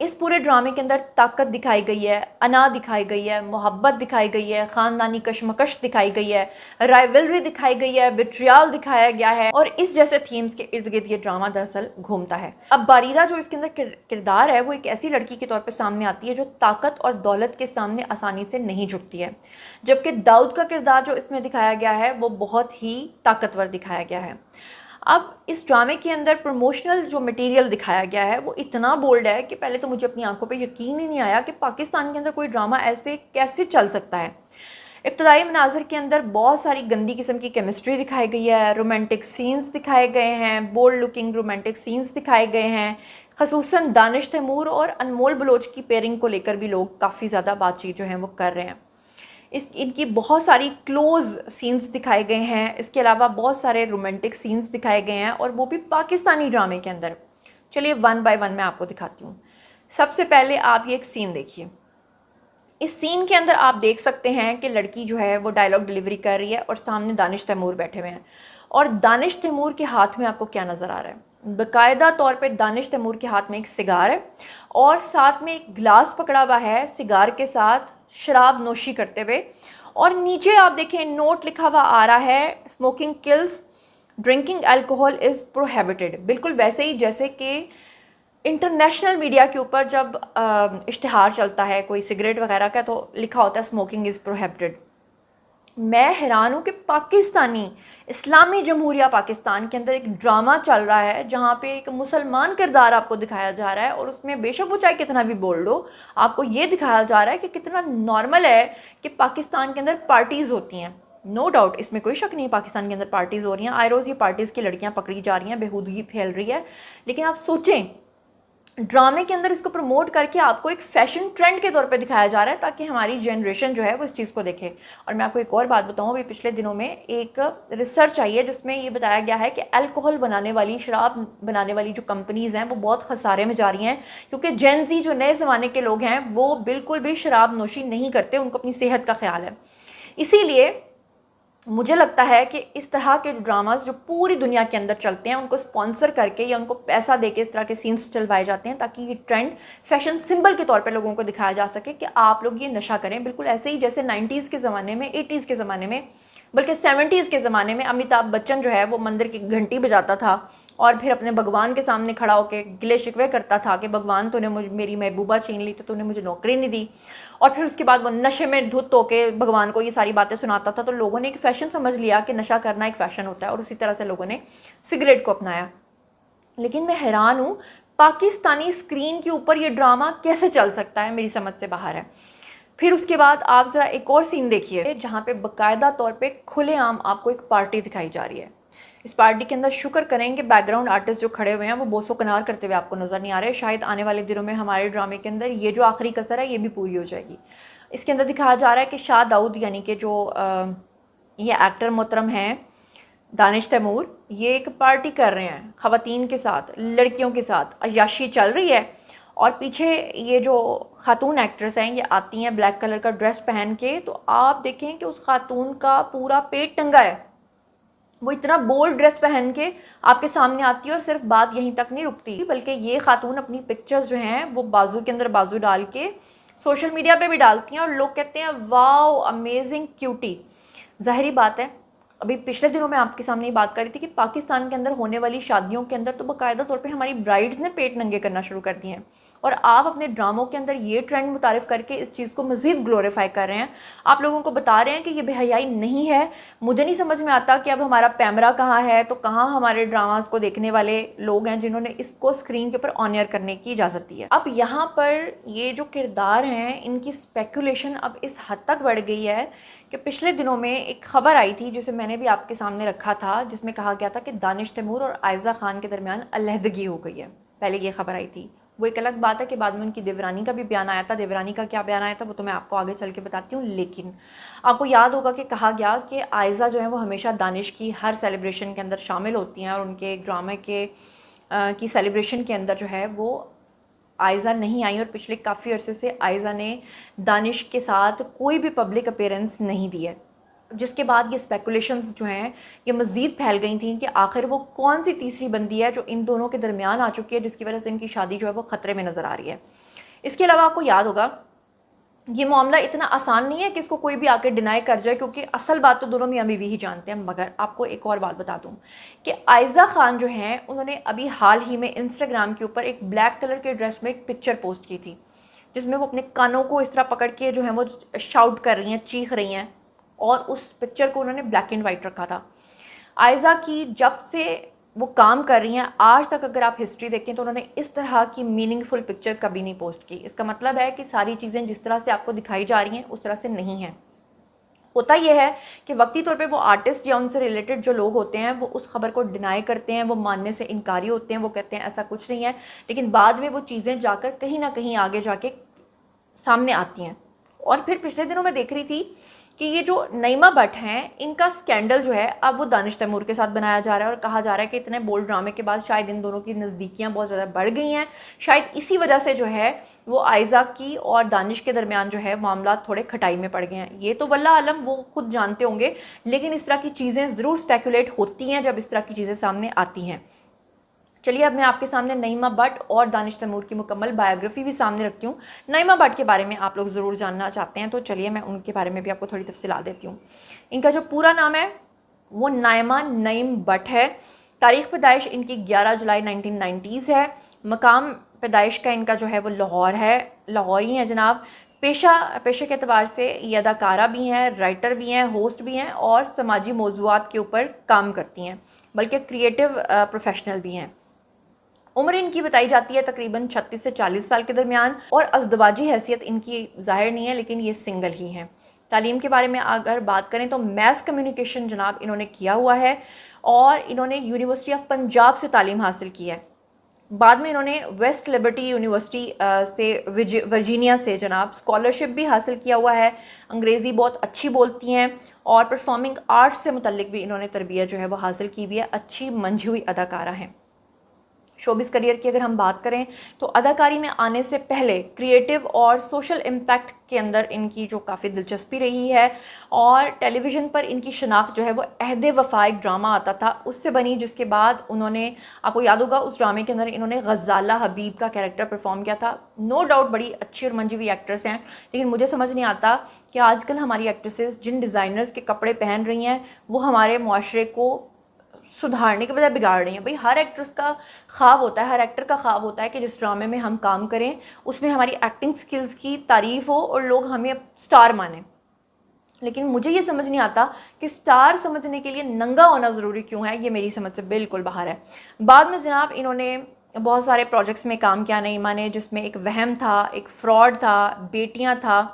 اس پورے ڈرامے کے اندر طاقت دکھائی گئی ہے، انا دکھائی گئی ہے، محبت دکھائی گئی ہے، خاندانی کشمکش دکھائی گئی ہے، رائیولری دکھائی گئی ہے، بیٹریال دکھایا گیا ہے، اور اس جیسے تھیمز کے ارد گرد یہ ڈرامہ دراصل گھومتا ہے۔ اب باریرہ جو اس کے اندر کردار ہے وہ ایک ایسی لڑکی کے طور پہ سامنے آتی ہے جو طاقت اور دولت کے سامنے آسانی سے نہیں جھکتی ہے، جبکہ داؤد کا کردار جو اس میں دکھایا گیا ہے وہ بہت ہی طاقتور دکھایا گیا ہے۔ اب اس ڈرامے کے اندر پروموشنل جو مٹیریل دکھایا گیا ہے وہ اتنا بولڈ ہے کہ پہلے تو مجھے اپنی آنکھوں پہ یقین ہی نہیں آیا کہ پاکستان کے اندر کوئی ڈرامہ ایسے کیسے چل سکتا ہے۔ ابتدائی مناظر کے اندر بہت ساری گندی قسم کی کیمسٹری دکھائی گئی ہے، رومانٹک سینز دکھائے گئے ہیں، بولڈ لکنگ رومانٹک سینز دکھائے گئے ہیں، خصوصاً دانش تیمور اور انمول بلوچ کی پیئرنگ کو لے کر بھی لوگ کافی زیادہ بات چیت جو ہیں وہ کر رہے ہیں۔ ان کی بہت ساری کلوز سینز دکھائے گئے ہیں، اس کے علاوہ بہت سارے رومانٹک سینز دکھائے گئے ہیں، اور وہ بھی پاکستانی ڈرامے کے اندر۔ چلیے ون بائی ون میں آپ کو دکھاتی ہوں۔ سب سے پہلے آپ یہ ایک سین دیکھیے۔ اس سین کے اندر آپ دیکھ سکتے ہیں کہ لڑکی جو ہے وہ ڈائلاگ ڈیلیوری کر رہی ہے اور سامنے دانش تیمور بیٹھے ہوئے ہیں، اور دانش تیمور کے ہاتھ میں آپ کو کیا نظر آ رہا ہے؟ باقاعدہ طور پہ دانش تیمور کے ہاتھ میں ایک سگار ہے، اور ساتھ میں ایک گلاس پکڑا ہوا ہے سگار کے ساتھ شراب نوشی کرتے ہوئے، اور نیچے آپ دیکھیں نوٹ لکھا ہوا آ رہا ہے smoking kills, drinking alcohol is prohibited, بالکل ویسے ہی جیسے کہ انٹرنیشنل میڈیا کے اوپر جب اشتہار چلتا ہے کوئی سگریٹ وغیرہ کا تو لکھا ہوتا ہے اسموکنگ از پروہیبٹڈ۔ میں حیران ہوں کہ پاکستانی اسلامی جمہوریہ پاکستان کے اندر ایک ڈرامہ چل رہا ہے جہاں پہ ایک مسلمان کردار آپ کو دکھایا جا رہا ہے، اور اس میں بے شک وہ چاہے کتنا بھی بول دو، آپ کو یہ دکھایا جا رہا ہے کہ کتنا نارمل ہے کہ پاکستان کے اندر پارٹیز ہوتی ہیں۔ نو ڈاؤٹ، اس میں کوئی شک نہیں پاکستان کے اندر پارٹیز ہو رہی ہیں، آئے روز یہ پارٹیز کی لڑکیاں پکڑی جا رہی ہیں، بےہودگی پھیل رہی ہے، لیکن آپ سوچیں ڈرامے کے اندر اس کو پروموٹ کر کے آپ کو ایک فیشن ٹرینڈ کے طور پہ دکھایا جا رہا ہے تاکہ ہماری جنریشن جو ہے وہ اس چیز کو دیکھے۔ اور میں آپ کو ایک اور بات بتاؤں، ابھی پچھلے دنوں میں ایک ریسرچ آئی ہے جس میں یہ بتایا گیا ہے کہ الکوہل بنانے والی، شراب بنانے والی جو کمپنیز ہیں وہ بہت خسارے میں جا رہی ہیں، کیونکہ جین زی جو نئے زمانے کے لوگ ہیں وہ بالکل بھی شراب نوشی نہیں کرتے، ان کو اپنی صحت کا خیال ہے۔ اسی لیے مجھے لگتا ہے کہ اس طرح کے ڈراماز جو پوری دنیا کے اندر چلتے ہیں ان کو سپانسر کر کے یا ان کو پیسہ دے کے اس طرح کے سینس چلوائے جاتے ہیں تاکہ یہ ٹرینڈ فیشن سمبل کے طور پہ لوگوں کو دکھایا جا سکے کہ آپ لوگ یہ نشہ کریں، بالکل ایسے ہی جیسے 90s کے زمانے میں، 80s کے زمانے میں، بلکہ 70s کے زمانے میں امیتابھ بچن جو ہے وہ مندر کی گھنٹی بجاتا تھا اور پھر اپنے بھگوان کے سامنے کھڑا ہو کے گلے شکوے کرتا تھا کہ بھگوان تو نے میری محبوبہ چھین لی تو نے مجھے نوکری نہیں دی، اور پھر اس کے بعد وہ نشے میں دھت ہو کے بھگوان کو یہ ساری باتیں سناتا تھا، تو لوگوں نے ایک فیشن سمجھ لیا کہ نشہ کرنا ایک فیشن ہوتا ہے، اور اسی طرح سے لوگوں نے سگریٹ کو اپنایا۔ لیکن میں حیران ہوں پاکستانی اسکرین کے اوپر یہ ڈرامہ کیسے چل سکتا ہے، میری سمجھ سے باہر ہے۔ پھر اس کے بعد آپ ذرا ایک اور سین دیکھیے جہاں پہ باقاعدہ طور پہ کھلے عام آپ کو ایک پارٹی دکھائی جا رہی ہے۔ اس پارٹی کے اندر شکر کریں کہ بیک گراؤنڈ آرٹسٹ جو کھڑے ہوئے ہیں وہ بوس و کنار کرتے ہوئے آپ کو نظر نہیں آ رہے، شاید آنے والے دنوں میں ہمارے ڈرامے کے اندر یہ جو آخری کسر ہے یہ بھی پوری ہو جائے گی۔ اس کے اندر دکھایا جا رہا ہے کہ شاہ داؤد یعنی کہ جو یہ ایکٹر محترم ہیں دانش تیمور، یہ ایک پارٹی کر رہے ہیں خواتین کے ساتھ، لڑکیوں کے ساتھ، عیاشی چل رہی ہے، اور پیچھے یہ جو خاتون ایکٹریس ہیں یہ آتی ہیں بلیک کلر کا ڈریس پہن کے، تو آپ دیکھیں کہ اس خاتون کا پورا پیٹ ٹنگا ہے، وہ اتنا بولڈ ڈریس پہن کے آپ کے سامنے آتی ہے، اور صرف بات یہیں تک نہیں رکتی بلکہ یہ خاتون اپنی پکچرز جو ہیں وہ بازو کے اندر بازو ڈال کے سوشل میڈیا پہ بھی ڈالتی ہیں، اور لوگ کہتے ہیں واو امیزنگ کیوٹی۔ ظاہری بات ہے، ابھی پچھلے دنوں میں آپ کے سامنے یہ بات کر رہی تھی کہ پاکستان کے اندر ہونے والی شادیوں کے اندر تو باقاعدہ طور پہ ہماری برائڈز نے پیٹ ننگے کرنا شروع کر دیے ہیں، اور آپ اپنے ڈراموں کے اندر یہ ٹرینڈ متعارف کر کے اس چیز کو مزید گلوریفائی کر رہے ہیں، آپ لوگوں کو بتا رہے ہیں کہ یہ بے حیائی نہیں ہے۔ مجھے نہیں سمجھ میں آتا کہ اب ہمارا پیمرا کہاں ہے، تو کہاں ہمارے ڈراماز کو دیکھنے والے لوگ ہیں جنہوں نے اس کو اسکرین کے اوپر آن ایئر کرنے کی اجازت دی ہے۔ اب یہاں پر یہ جو کردار ہیں ان کی اسپیکولیشن اب اس حد تک بڑھ گئی ہے کہ پچھلے دنوں میں ایک خبر آئی تھی جسے میں نے بھی آپ کے سامنے رکھا تھا، جس میں کہا گیا تھا کہ دانش تیمور اور عائزہ خان کے درمیان علیحدگی ہو گئی ہے۔ پہلے یہ خبر آئی تھی، وہ ایک الگ بات ہے کہ بعد میں ان کی دیورانی کا بھی بیان آیا تھا۔ دیورانی کا کیا بیان آیا تھا وہ تو میں آپ کو آگے چل کے بتاتی ہوں، لیکن آپ کو یاد ہوگا کہ کہا گیا کہ عائزہ جو ہے وہ ہمیشہ دانش کی ہر سیلیبریشن کے اندر شامل ہوتی ہیں، اور ان کے ڈرامے کی سیلیبریشن کے اندر جو ہے وہ عائزہ نہیں آئی، اور پچھلے کافی عرصے سے عائزہ نے دانش کے ساتھ کوئی بھی پبلک اپیرنس نہیں دی ہے۔ جس کے بعد یہ اسپیکولیشنز جو ہیں یہ مزید پھیل گئی تھیں کہ آخر وہ کون سی تیسری بندی ہے جو ان دونوں کے درمیان آ چکی ہے جس کی وجہ سے ان کی شادی جو ہے وہ خطرے میں نظر آ رہی ہے. اس کے علاوہ آپ کو یاد ہوگا یہ معاملہ اتنا آسان نہیں ہے کہ اس کو کوئی بھی آ کے ڈینائی کر جائے, کیونکہ اصل بات تو دونوں میاں بیوی ہی جانتے ہیں. مگر آپ کو ایک اور بات بتا دوں کہ عائزہ خان جو ہیں انہوں نے ابھی حال ہی میں انسٹاگرام کے اوپر ایک بلیک کلر کے ڈریس میں ایک پکچر پوسٹ کی تھی جس میں وہ اپنے کانوں کو اس طرح پکڑ کے جو ہیں وہ شاؤٹ کر رہی ہیں, چیخ رہی ہیں, اور اس پکچر کو انہوں نے بلیک اینڈ وائٹ رکھا تھا. عائزہ کی جب سے وہ کام کر رہی ہیں آج تک اگر آپ ہسٹری دیکھیں تو انہوں نے اس طرح کی میننگ فل پکچر کبھی نہیں پوسٹ کی. اس کا مطلب ہے کہ ساری چیزیں جس طرح سے آپ کو دکھائی جا رہی ہیں اس طرح سے نہیں ہیں. ہوتا یہ ہے کہ وقتی طور پہ وہ آرٹسٹ یا ان سے ریلیٹڈ جو لوگ ہوتے ہیں وہ اس خبر کو ڈینائی کرتے ہیں, وہ ماننے سے انکاری ہوتے ہیں, وہ کہتے ہیں ایسا کچھ نہیں ہے, لیکن بعد میں وہ چیزیں جا کر کہیں نہ کہیں آگے جا کے سامنے آتی ہیں. اور پھر پچھلے دنوں میں دیکھ رہی تھی کہ یہ جو نعیمہ بٹ ہیں ان کا سکینڈل جو ہے اب وہ دانش تیمور کے ساتھ بنایا جا رہا ہے, اور کہا جا رہا ہے کہ اتنے بولڈ ڈرامے کے بعد شاید ان دونوں کی نزدیکیاں بہت زیادہ بڑھ گئی ہیں. شاید اسی وجہ سے جو ہے وہ عائزہ کی اور دانش کے درمیان جو ہے معاملات تھوڑے کھٹائی میں پڑ گئے ہیں. یہ تو واللہ عالم وہ خود جانتے ہوں گے, لیکن اس طرح کی چیزیں ضرور اسپیکولیٹ ہوتی ہیں جب اس طرح کی چیزیں سامنے آتی ہیں. چلیے اب میں آپ کے سامنے نعیمہ بٹ اور دانش تیمور کی مکمل بایوگرافی بھی سامنے رکھتی ہوں. نعیمہ بٹ کے بارے میں آپ لوگ ضرور جاننا چاہتے ہیں تو چلیے میں ان کے بارے میں بھی آپ کو تھوڑی تفصیلات دیتی ہوں. ان کا جو پورا نام ہے وہ نائمہ نعیم بٹ ہے. تاریخ پیدائش ان کی 11 جولائی 1990 ہے. مقام پیدائش کا ان کا جو ہے وہ لاہور ہے, لاہوری ہیں جناب. پیشے کے اعتبار سے یہ اداکارہ بھی ہیں, رائٹر بھی ہیں, ہوسٹ بھی ہیں اور سماجی موضوعات کے اوپر کام کرتی ہیں, بلکہ کریٹو پروفیشنل بھی ہیں. عمر ان کی بتائی جاتی ہے تقریباً 36 سے 40 سال کے درمیان, اور ازدواجی حیثیت ان کی ظاہر نہیں ہے لیکن یہ سنگل ہی ہیں. تعلیم کے بارے میں اگر بات کریں تو میس کمیونیکیشن جناب انہوں نے کیا ہوا ہے, اور انہوں نے یونیورسٹی آف پنجاب سے تعلیم حاصل کی ہے. بعد میں انہوں نے ویسٹ لبرٹی یونیورسٹی سے ورجینیا سے جناب اسکالرشپ بھی حاصل کیا ہوا ہے. انگریزی بہت اچھی بولتی ہیں, اور پرفارمنگ آرٹس سے متعلق بھی انہوں نے تربیت جو ہے وہ حاصل کی ہوئی ہے. اچھی منجھی ہوئی اداکارہ ہیں. شوبز کریئر کی اگر ہم بات کریں تو اداکاری میں آنے سے پہلے کریٹو اور سوشل امپیکٹ کے اندر ان کی جو کافی دلچسپی رہی ہے, اور ٹیلی ویژن پر ان کی شناخت جو ہے وہ عہد وفا ایک ڈرامہ آتا تھا اس سے بنی, جس کے بعد انہوں نے, آپ کو یاد ہوگا اس ڈرامے کے اندر انہوں نے غزالہ حبیب کا کیریکٹر پرفارم کیا تھا. نو ڈاؤٹ بڑی اچھی اور منجھی ہوئی ایکٹریس ہیں, لیکن مجھے سمجھ نہیں آتا کہ آج کل ہماری ایکٹریسز جن ڈیزائنرز کے کپڑے پہن رہی ہیں وہ ہمارے معاشرے کو سدھارنے کے بجائے بگاڑ رہی ہیں. بھئی ہر ایکٹریس کا خواب ہوتا ہے, ہر ایکٹر کا خواب ہوتا ہے کہ جس ڈرامے میں ہم کام کریں اس میں ہماری ایکٹنگ سکلز کی تعریف ہو اور لوگ ہمیں سٹار مانیں. لیکن مجھے یہ سمجھ نہیں آتا کہ سٹار سمجھنے کے لیے ننگا ہونا ضروری کیوں ہے, یہ میری سمجھ سے بالکل باہر ہے. بعد میں جناب انہوں نے بہت سارے پروجیکٹس میں کام کیا نعیمہ نے, جس میں ایک وہم تھا, ایک فراڈ تھا, بیٹیاں تھا,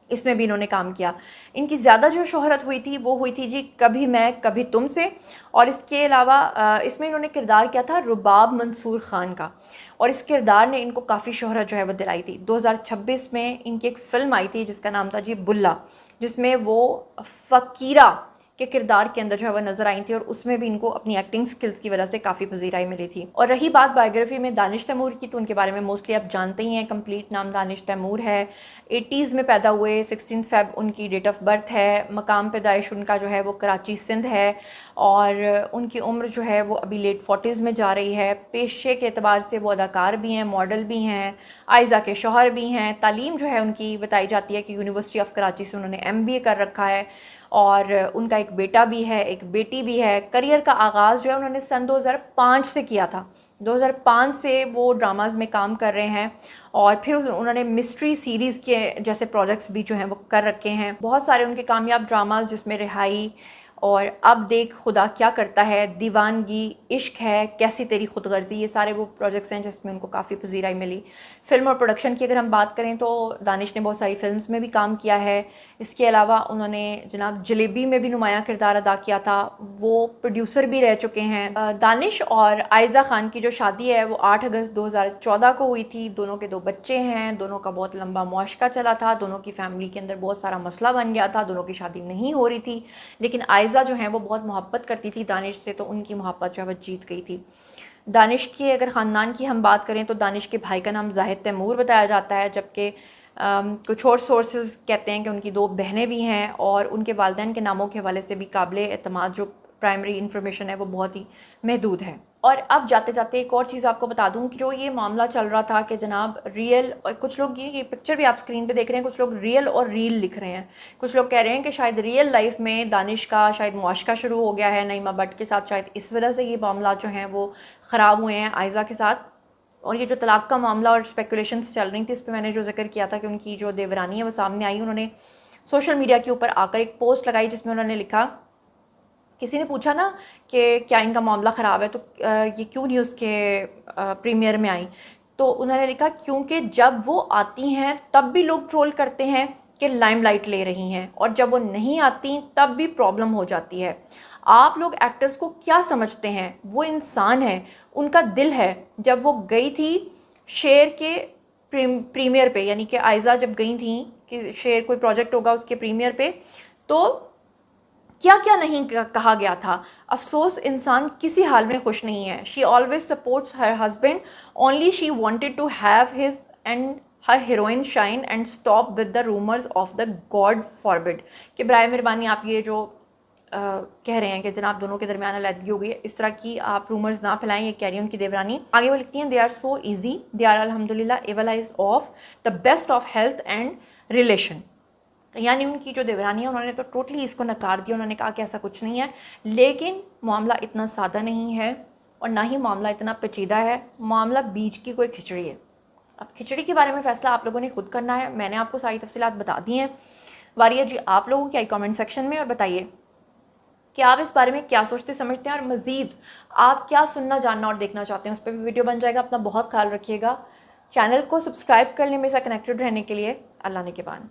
اس میں بھی انہوں نے کام کیا. ان کی زیادہ جو شہرت ہوئی تھی وہ ہوئی تھی جی کبھی میں کبھی تم سے, اور اس کے علاوہ اس میں انہوں نے کردار کیا تھا رباب منصور خان کا, اور اس کردار نے ان کو کافی شہرت جو ہے وہ دلائی تھی. 2026 میں ان کی ایک فلم آئی تھی جس کا نام تھا جی بلا, جس میں وہ فقیرہ کے کردار کے اندر جو ہے وہ نظر آئی تھی, اور اس میں بھی ان کو اپنی ایکٹنگ سکلز کی وجہ سے کافی پذیرائی ملی تھی. اور رہی بات بایوگرافی میں دانش تیمور کی, تو ان کے بارے میں موسٹلی آپ جانتے ہی ہیں, کمپلیٹ نام دانش تیمور ہے, 80s میں پیدا ہوئے, 16 فیب ان کی ڈیٹ آف برتھ ہے, مقام پیدائش ان کا جو ہے وہ کراچی سندھ ہے, اور ان کی عمر جو ہے وہ ابھی لیٹ 40s میں جا رہی ہے. پیشے کے اعتبار سے وہ اداکار بھی ہیں, ماڈل بھی ہیں, عائزہ کے شوہر بھی ہیں. تعلیم جو ہے ان کی بتائی جاتی ہے کہ یونیورسٹی آف کراچی سے انہوں نے MBA کر رکھا ہے, اور ان کا ایک بیٹا بھی ہے, ایک بیٹی بھی ہے. کریئر کا آغاز جو ہے انہوں نے سن 2005 سے کیا تھا. 2005 سے وہ ڈراماز میں کام کر رہے ہیں, اور پھر انہوں نے مسٹری سیریز کے جیسے پروجیکٹس بھی جو ہیں وہ کر رکھے ہیں. بہت سارے ان کے کامیاب ڈراماز جس میں رہائی اور اب دیکھ خدا کیا کرتا ہے, دیوانگی, عشق ہے, کیسی تیری خود غرضی, یہ سارے وہ پروجیکٹس ہیں جس میں ان کو کافی پذیرائی ملی. فلم اور پروڈکشن کی اگر ہم بات کریں تو دانش نے بہت ساری فلمز میں بھی کام کیا ہے. اس کے علاوہ انہوں نے جناب جلیبی میں بھی نمایاں کردار ادا کیا تھا, وہ پروڈیوسر بھی رہ چکے ہیں. دانش اور عائزہ خان کی جو شادی ہے وہ 8 اگست 2014 کو ہوئی تھی. دونوں کے 2 بچے ہیں, دونوں کا بہت لمبا معاشقہ چلا تھا, دونوں کی فیملی کے اندر بہت سارا مسئلہ بن گیا تھا, دونوں کی شادی نہیں ہو رہی تھی, لیکن عائزہ جو ہیں وہ بہت محبت کرتی تھی دانش سے, تو ان کی محبت جو ہے وہ جیت گئی تھی. دانش کے اگر خاندان کی ہم بات کریں تو دانش کے بھائی کا نام زاہد تیمور بتایا جاتا ہے, جبکہ کچھ اور سورسز کہتے ہیں کہ ان کی 2 بہنیں بھی ہیں اور ان کے والدین کے ناموں کے حوالے سے بھی قابل اعتماد جو پرائمری انفارمیشن ہے وہ بہت ہی محدود ہے. اور اب جاتے جاتے ایک اور چیز آپ کو بتا دوں کہ جو یہ معاملہ چل رہا تھا کہ جناب ریئل، اور کچھ لوگ یہ پکچر بھی آپ اسکرین پہ دیکھ رہے ہیں، کچھ لوگ ریئل اور ریل لکھ رہے ہیں. کچھ لوگ کہہ رہے ہیں کہ شاید ریئل لائف میں دانش کا شاید معاشقہ شروع ہو گیا ہے نعیمہ بٹ کے ساتھ، شاید اس وجہ سے یہ معاملات جو ہیں وہ خراب ہوئے ہیں آئزہ کے ساتھ. اور یہ جو طلاق کا معاملہ اور اسپیکولیشنس چل رہی تھی، اس پہ میں نے جو ذکر کیا تھا کہ ان کی جو دیورانی ہے وہ سامنے آئی. انہوں نے سوشل میڈیا کے اوپر آ کر ایک پوسٹ لگائی جس میں انہوں نے لکھا، کسی نے پوچھا نا کہ کیا ان کا معاملہ خراب ہے تو یہ کیوں نیوز کے پریمیئر میں آئیں، تو انہوں نے لکھا کیونکہ جب وہ آتی ہیں تب بھی لوگ ٹرول کرتے ہیں کہ لائم لائٹ لے رہی ہیں، اور جب وہ نہیں آتی تب بھی پرابلم ہو جاتی ہے. آپ لوگ ایکٹرز کو کیا سمجھتے ہیں؟ وہ انسان ہے، ان کا دل ہے. جب وہ گئی تھی شیر کے پریمیئر پہ، یعنی کہ آئزہ جب گئی تھیں کہ شیر کوئی پروجیکٹ ہوگا اس کے پریمیئر پہ، تو کیا کیا نہیں کہا گیا تھا. افسوس انسان کسی حال میں خوش نہیں ہے. She always supports her husband only she wanted to have his and her heroine shine and stop with the rumours of the God forbid, کہ برائے مہربانی آپ یہ جو کہہ رہے ہیں کہ جناب دونوں کے درمیان علیحدگی ہو گئی ہے، اس طرح کی آپ رومرز نہ پھیلائیں. یہ کہہ رہی ہیں ان کی دیورانی. آگے وہ لکھتی ہیں they are so easy, they are الحمد للہ evil eyes of the best of health and relation. یعنی ان کی جو دیورانی ہے انہوں نے تو ٹوٹلی اس کو نکار دیا. انہوں نے کہا کہ ایسا کچھ نہیں ہے، لیکن معاملہ اتنا سادہ نہیں ہے اور نہ ہی معاملہ اتنا پیچیدہ ہے. معاملہ بیج کی کوئی کھچڑی ہے. اب کھچڑی کے بارے میں فیصلہ آپ لوگوں نے خود کرنا ہے. میں نے آپ کو ساری تفصیلات بتا دی ہیں. واری ہے جی آپ لوگوں کی آئی کامنٹ سیکشن میں، اور بتائیے کہ آپ اس بارے میں کیا سوچتے سمجھتے ہیں، اور مزید آپ کیا سننا جاننا اور دیکھنا چاہتے ہیں. اس پہ بھی ویڈیو بن جائے گا. اپنا بہت خیال رکھیے گا. چینل کو سبسکرائب کر لیں میرے ساتھ کنیکٹڈ رہنے کے لیے. اللہ نے کے بان.